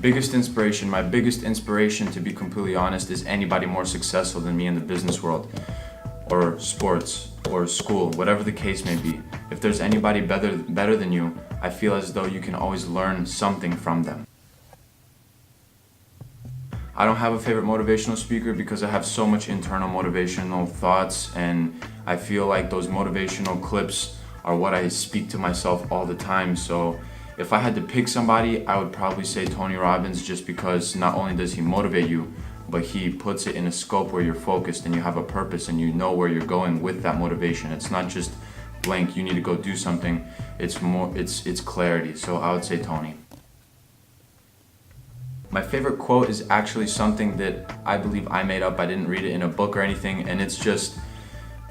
My biggest inspiration, to be completely honest, is anybody more successful than me in the business world, or sports, or school, whatever the case may be. If there's anybody better than you, I feel as though you can always learn something from them. I don't have a favorite motivational speaker because I have so much internal motivational thoughts, and I feel like those motivational clips are what I speak to myself all the time. So if I had to pick somebody, I would probably say Tony Robbins, just because not only does he motivate you, but he puts it in a scope where you're focused and you have a purpose and you know where you're going with that motivation. It's not just blank, you need to go do something. It's clarity. So I would say Tony. My favorite quote is actually something that I believe I made up. I didn't read it in a book or anything, and it's just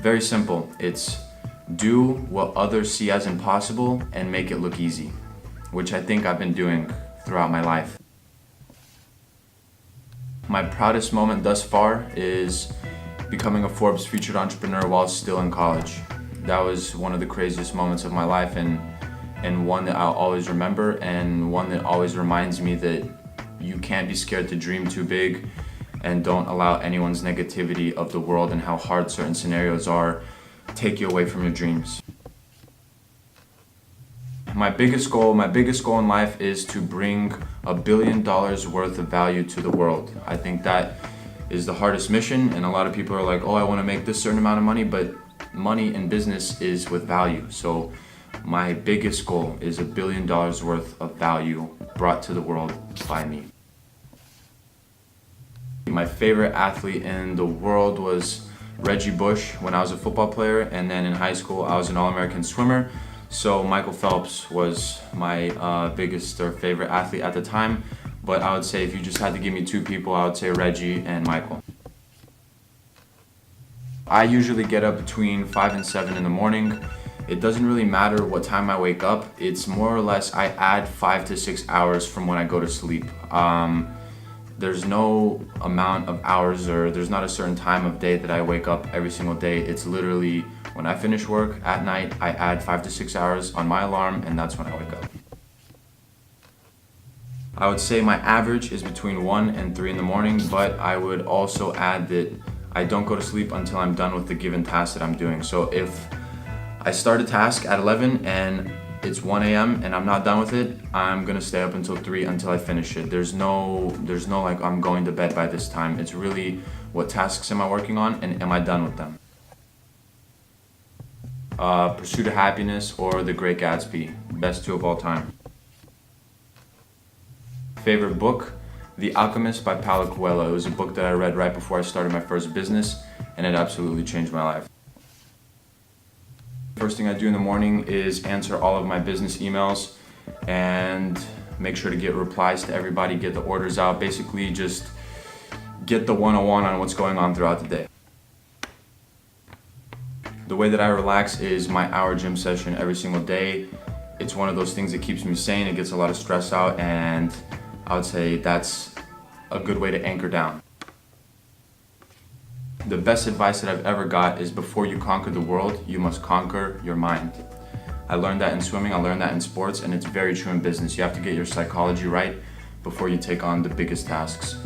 very simple. It's do what others see as impossible and make it look easy, which I think I've been doing throughout my life. My proudest moment thus far is becoming a Forbes featured entrepreneur while still in college. That was one of the craziest moments of my life, and one that I'll always remember, and one that always reminds me that you can't be scared to dream too big, and don't allow anyone's negativity of the world and how hard certain scenarios are take you away from your dreams. My biggest goal in life is to bring $1 billion worth of value to the world. I think that is the hardest mission, and a lot of people are like, oh, I want to make this certain amount of money, but money in business is with value. So my biggest goal is $1 billion worth of value brought to the world by me. My favorite athlete in the world was Reggie Bush when I was a football player, and then in high school I was an All-American swimmer. So Michael Phelps was my biggest or favorite athlete at the time, but I would say if you just had to give me two people, I would say Reggie and Michael. I usually get up between 5 and 7 in the morning. It doesn't really matter what time I wake up. It's more or less I add 5 to 6 hours from when I go to sleep. There's no amount of hours, or there's not a certain time of day that I wake up every single day. It's literally when I finish work at night, I add 5 to 6 hours on my alarm, and that's when I wake up. I would say my average is between 1 and 3 in the morning, but I would also add that I don't go to sleep until I'm done with the given task that I'm doing. So if I start a task at 11 and it's 1 a.m. and I'm not done with it, I'm gonna stay up until 3 until I finish it. There's no like I'm going to bed by this time. It's really what tasks am I working on and am I done with them? Pursuit of Happiness or The Great Gatsby, best two of all time. Favorite book? The Alchemist by Paulo Coelho. It was a book that I read right before I started my first business, and it absolutely changed my life. First thing I do in the morning is answer all of my business emails and make sure to get replies to everybody, get the orders out, basically just get the 101 on what's going on throughout the day. The way that I relax is my hour gym session every single day. It's one of those things that keeps me sane. It gets a lot of stress out, and I would say that's a good way to anchor down. The best advice that I've ever got is before you conquer the world, you must conquer your mind. I learned that in swimming, I learned that in sports, and it's very true in business. You have to get your psychology right before you take on the biggest tasks.